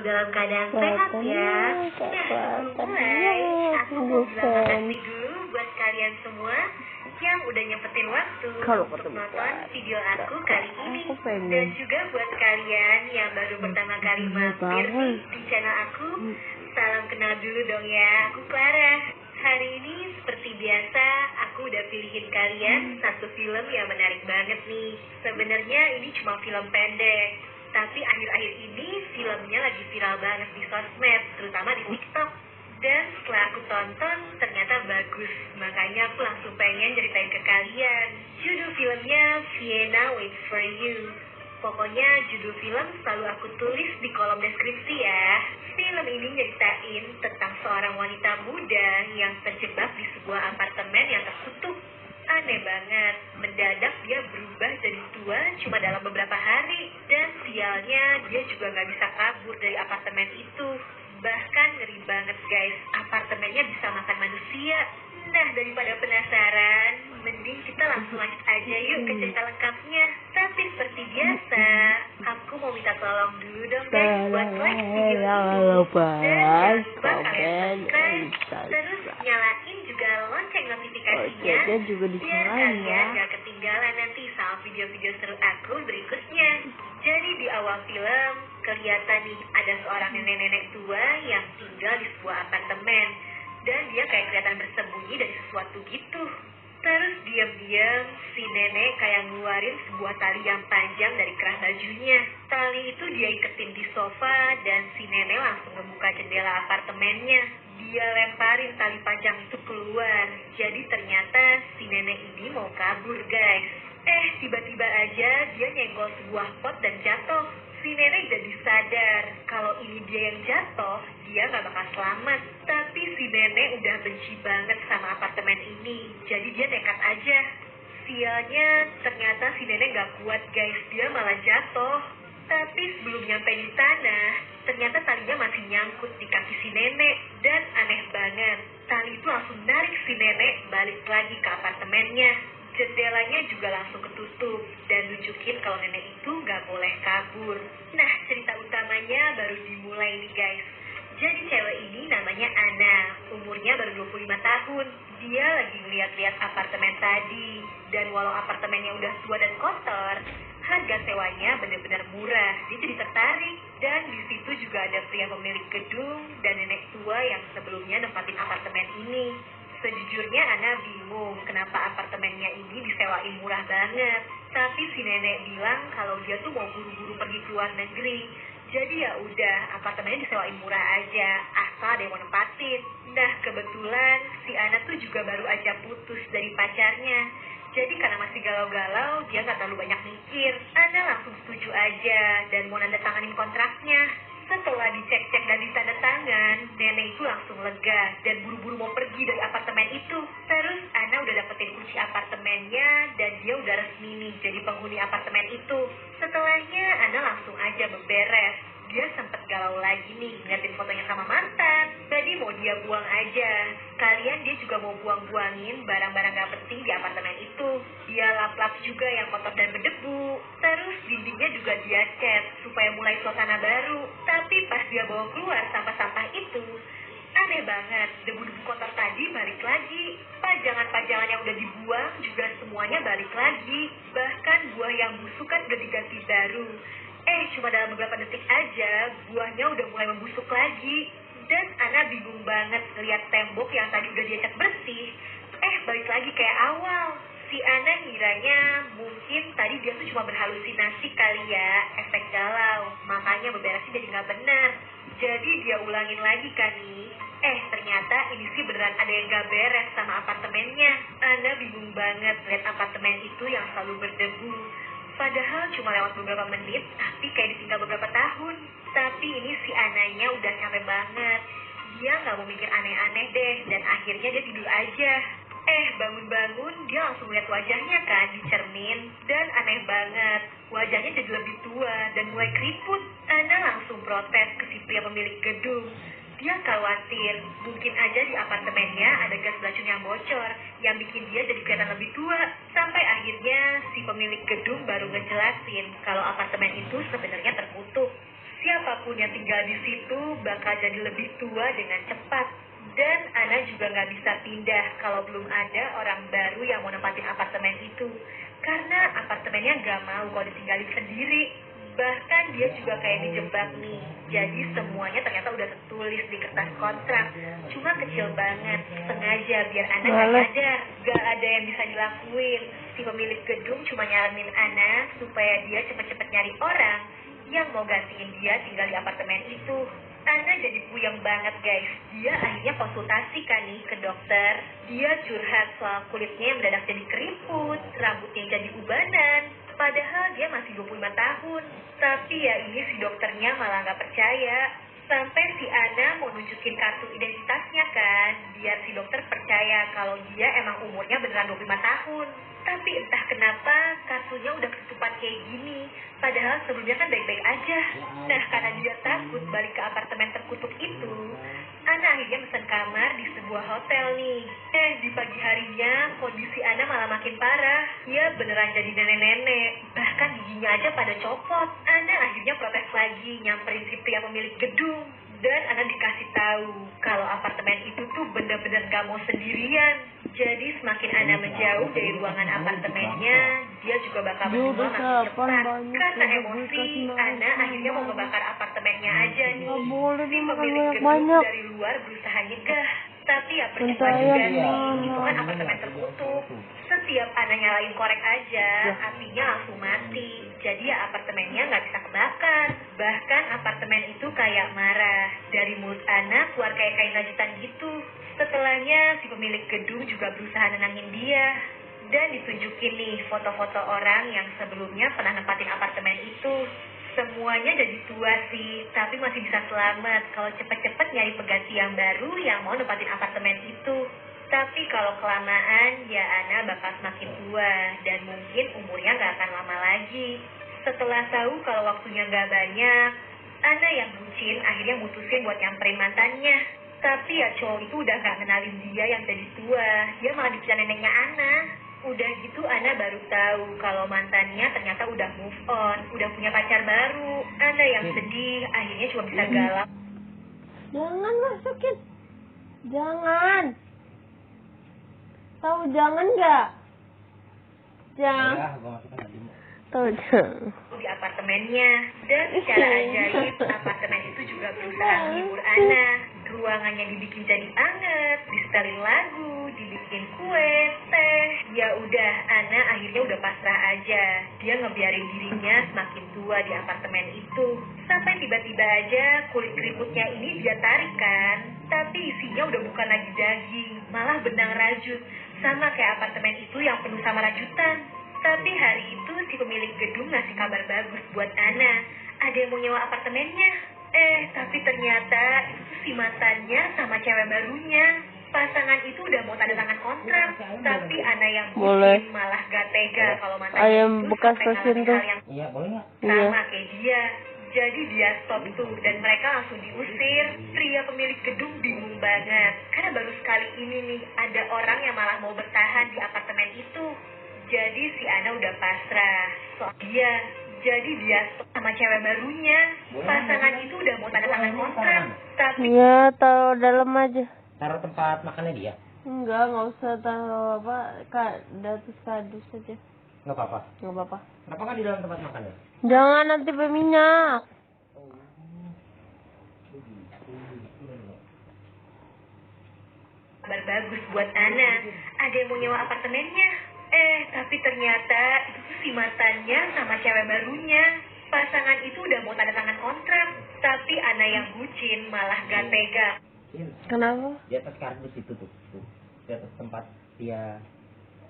selalu dalam keadaan sehat ya. Nah, sebelum mulai, aku mau bilang makasih dulu buat kalian semua yang udah nyempetin waktu untuk nonton video aku kali ini. Dan juga buat kalian yang baru pertama kali mampir nih di channel aku, salam kenal dulu dong ya, aku Clara. Hari ini seperti biasa aku udah pilihin kalian satu film yang menarik banget nih. Sebenarnya ini cuma film pendek, tapi akhir-akhir ini filmnya lagi viral banget di sosmed, terutama di TikTok. Dan setelah aku tonton, ternyata bagus. Makanya aku langsung pengen ceritain ke kalian. Judul filmnya Vienna Waits for You. Pokoknya judul film selalu aku tulis di kolom deskripsi ya. Film ini nyeritain tentang seorang wanita muda yang terjebak di sebuah apartemen yang tertutup. Aneh banget, mendadak dia berubah jadi tua cuma dalam beberapa hari. Dan sialnya dia juga gak bisa kabur dari apartemen itu. Bahkan ngeri banget guys, apartemennya bisa makan manusia. Nah, daripada penasaran, mending kita langsung lanjut aja yuk ke cerita lengkapnya. Tapi seperti biasa, aku mau minta tolong dulu dong guys buat like video ini. Dan jangan lupa kalian subscribe, terus nyalain juga lonceng notifikasinya, biar kalian gak ketinggalan nanti sama video-video seru aku berikutnya. Jadi di awal film, kelihatan nih ada seorang nenek-nenek tua yang tinggal di sebuah apartemen. Dan dia kayak kelihatan bersembunyi dari sesuatu gitu. Terus diam-diam si nenek kayak ngeluarin sebuah tali yang panjang dari kerah bajunya. Tali itu dia iketin di sofa dan si nenek langsung ngebuka jendela apartemennya. Dia lemparin tali panjang itu keluar. Jadi ternyata si nenek ini mau kabur guys. Tiba-tiba aja dia nyenggol sebuah pot dan jatuh. Si nenek jadi sadar kalau ini dia yang jatuh, dia gak bakal selamat. Tapi si nenek udah benci banget sama apartemen ini, jadi dia nekat aja. Sialnya ternyata si nenek gak kuat guys, dia malah jatuh. Tapi sebelum nyampe di tanah, ternyata talinya masih nyangkut di kaki si nenek. Dan aneh banget, tali itu langsung narik si nenek balik lagi ke apartemennya. Jendelanya juga langsung ketutup dan nunjukin kalau nenek itu gak boleh kabur. Nah, cerita utamanya baru dimulai nih guys. Jadi cewek ini namanya Ana, umurnya baru 25 tahun. Dia lagi ngeliat-liat apartemen tadi. Dan walau apartemennya udah tua dan kotor, harga sewanya benar-benar murah. Dia jadi tertarik. Dan di situ juga ada pria pemilik gedung dan nenek tua yang sebelumnya nempatin apartemen ini. Sejujurnya Ana bingung kenapa apartemennya ini disewain murah banget. Tapi si nenek bilang kalau dia tuh mau buru-buru pergi ke luar negeri. Jadi ya udah, apartemennya disewain murah aja, asal ada yang mau nempatin. Nah, kebetulan si Ana tuh juga baru aja putus dari pacarnya. Jadi karena masih galau-galau, dia gak terlalu banyak mikir. Ana langsung setuju aja dan mau nandatanganin kontraknya. Setelah dicek-cek dan ditanda tangan, nenek itu langsung lega dan buru-buru mau pergi dari apartemen itu. Terus Ana udah dapetin kunci apartemennya dan dia udah resmi nih jadi penghuni apartemen itu. Setelahnya Ana langsung aja beberes. Dia sempet galau lagi nih ngeliatin fotonya sama mantan. Jadi mau dia buang aja. Sekalian dia juga mau buang-buangin barang-barang gak penting di apartemen itu. Dia lap-lap juga yang kotor dan berdebu. Terus dindingnya juga dia cat supaya mulai suasana baru. Tapi pas dia bawa keluar sampah-sampah itu, aneh banget, debu-debu kotor tadi balik lagi. Pajangan-pajangan yang udah dibuang juga semuanya balik lagi. Bahkan buah yang busuk kan udah diganti baru. Cuma dalam beberapa detik aja, buahnya udah mulai membusuk lagi. Dan Ana bingung banget ngeliat tembok yang tadi udah dia cat bersih. Balik lagi kayak awal. Si Ana ngiranya mungkin tadi dia tuh cuma berhalusinasi kali ya, efek galau. Makanya beberesnya jadi gak benar. Jadi dia ulangin lagi kan nih. Ternyata ini sih beneran ada yang gak beres sama apartemennya. Ana bingung banget lihat apartemen itu yang selalu berdebu. Padahal cuma lewat beberapa menit, tapi kayak ditinggal beberapa tahun. Tapi ini si Ananya udah capek banget. Dia gak mau mikir aneh-aneh deh, dan akhirnya dia tidur aja. Bangun-bangun, dia langsung lihat wajahnya kan di cermin. Dan aneh banget, wajahnya jadi lebih tua dan mulai keriput. Ana langsung protes ke si pria pemilik gedung. Dia khawatir, mungkin aja di apartemennya ada gas beracun yang bocor, yang bikin dia jadi kelihatan lebih tua. Sampai akhirnya si pemilik gedung baru ngejelasin kalau apartemen itu sebenarnya terkutuk. Siapapun yang tinggal di situ bakal jadi lebih tua dengan cepat. Dan Ana juga nggak bisa pindah kalau belum ada orang baru yang mau nempatin apartemen itu. Karena apartemennya nggak mau kalau ditinggalin sendiri. Bahkan dia juga kayak dijebak nih. Jadi semuanya ternyata udah tertulis di kertas kontrak. Cuma kecil banget, sengaja biar Ana nggak sadar. Gak ada yang bisa dilakuin. Si pemilik gedung cuma nyaranin Ana supaya dia cepet-cepet nyari orang yang mau gantiin dia tinggal di apartemen itu. Ana jadi puyeng banget guys. Dia akhirnya konsultasi kan nih ke dokter. Dia curhat soal kulitnya yang mendadak jadi keriput, rambutnya yang jadi ubanan. Padahal dia masih 25 tahun. Tapi ya ini si dokternya malah nggak percaya. Sampai si Ana mau nunjukin kartu identitasnya kan, biar si dokter percaya kalau dia emang umurnya beneran 25 tahun. Tapi entah kenapa kartunya udah ketutupan kayak gini. Padahal sebelumnya kan baik-baik aja. Nah, karena dia takut balik ke apartemen terkutuk itu, Ana akhirnya mesen kamar di sebuah hotel nih. Di pagi harinya kondisi Ana malah makin parah. Dia beneran jadi nenek-nenek. Bahkan giginya aja pada copot. Ana akhirnya protes lagi nyamperin si pria pemilik gedung. Dan Ana dikasih tahu kalau apartemen itu tuh bener-bener gak mau sendirian. Jadi semakin Ana menjauh dari ruangan apartemennya, dia juga bakal menjual makin cepat. Karena emosi, Ana akhirnya mau membakar apartemennya aja nih. Si pemilik gedung dari luar berusaha nyegah. Tapi ya percuma juga sih, itu kan apartemen terkutuk. Setiap Ana nyalain korek aja, apinya langsung mati. Jadi ya apartemennya nggak bisa kebakar. Bahkan apartemen itu kayak marah. Dari mulut Ana keluar kayak kain rajutan gitu. Setelahnya si pemilik gedung juga berusaha nenangin dia. Dan ditunjukin nih foto-foto orang yang sebelumnya pernah nempatin apartemen itu. Semuanya jadi tua sih, tapi masih bisa selamat kalau cepet-cepet nyari pengganti yang baru yang mau nempatin apartemen itu. Tapi kalau kelamaan, ya Ana bakal semakin tua dan mungkin umurnya nggak akan lama lagi. Setelah tahu kalau waktunya nggak banyak, Ana yang bucin akhirnya mutusin buat nyamperin mantannya. Tapi ya cowok itu udah nggak kenalin dia yang jadi tua, dia malah dikira neneknya Ana. Udah gitu Ana baru tahu kalau mantannya ternyata udah move on, udah punya pacar baru. Ana yang sedih, akhirnya cuma bisa galau. Jangan masukin. Jangan. Tahu jangan nggak? Jangan. Ya, gua masukin tadi. Tahu jangan. Di apartemennya. Dan secara ajaib, apartemen itu juga berusaha menghibur Ana. Ruangannya dibikin jadi anget, disetelin lagu, dibikin kue, teh. Ya udah, Ana akhirnya udah pasrah aja. Dia ngebiarin dirinya semakin tua di apartemen itu. Sampai tiba-tiba aja kulit keriputnya ini dia tarik kan. Tapi isinya udah bukan lagi daging, malah benang rajut. Sama kayak apartemen itu yang penuh sama rajutan. Tapi hari itu si pemilik gedung ngasih kabar bagus buat Ana. Ada yang mau nyewa apartemennya. Tapi ternyata itu si mantannya sama cewek barunya. Pasangan itu udah mau tanda tangan kontrak. Tapi Ana yang bucin malah gak tega kalau mantannya Ayam itu bekas sampai stasiun ngalamin tuh. hal yang Iya, boleh nggak? sama kayak dia. Jadi dia stop tuh dan mereka langsung diusir. Pria pemilik gedung bingung banget. Karena baru sekali ini nih ada orang yang malah mau bertahan di apartemen itu. Jadi si Ana udah pasrah. Soalnya jadi dia stop sama cewek barunya. Pasangan itu udah mau tanda tangan kontrak. Tapi Ya, taruh dalam aja. Taruh tempat makannya dia. Enggak usah taruh apa, di atas kardus aja. Nggak apa-apa. Nggak apa-apa. Kenapa nggak di dalam tempat makannya? Jangan nanti berminyak. kabar bagus buat Ana. Ada yang mau nyewa apartemennya. Tapi ternyata itu tuh si mantannya sama cewek barunya. Pasangan itu udah mau tanda tangan kontrak. Tapi Ana yang bucin malah gak tega. Kenapa? Di atas kardus itu tuh. Di atas tempat dia.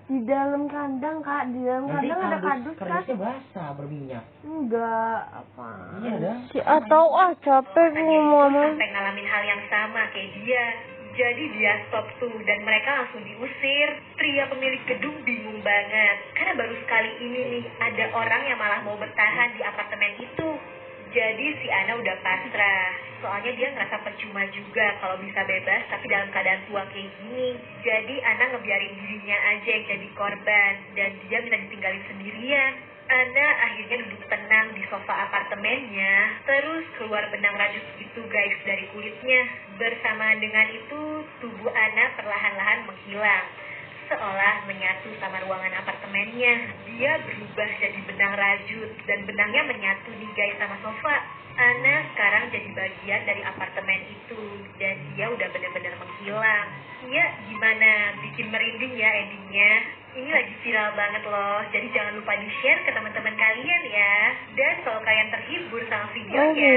Di dalam kandang, Kak. Di dalam Nanti kandang ada kardus, Kak. kardusnya basah, berminyak. Enggak, apa? Iya dah. Atau capek gue ngomong sama. Sampai ngalamin hal yang sama kayak dia. Jadi dia stop tuh dan mereka langsung diusir. Pria pemilik gedung bingung banget. Karena baru sekali ini nih ada orang yang malah mau bertahan di apartemen itu. Jadi si Ana udah pasrah. Soalnya dia ngerasa percuma juga kalau bisa bebas tapi dalam keadaan tua kayak gini. Jadi Ana ngebiarin dirinya aja yang jadi korban dan dia minta ditinggalin sendirian. Ana akhirnya duduk tenang di sofa apartemennya, terus keluar benang rajut itu guys dari kulitnya. Bersamaan dengan itu, tubuh Ana perlahan-lahan menghilang, seolah menyatu sama ruangan apartemennya. Dia berubah jadi benang rajut, dan benangnya menyatu nih guys sama sofa. Ana sekarang jadi bagian dari apartemen itu, dan dia udah benar-benar menghilang. Iya, gimana? Bikin merinding ya endingnya. Ini lagi viral banget loh, jadi jangan lupa di-share ke teman-teman kalian ya. Dan kalau kalian terhibur sama videonya,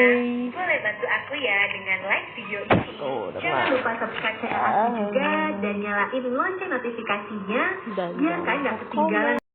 boleh bantu aku ya dengan like video ini. Jangan lupa subscribe channel aku juga, dan nyalain lonceng notifikasinya, biar kalian gak ketinggalan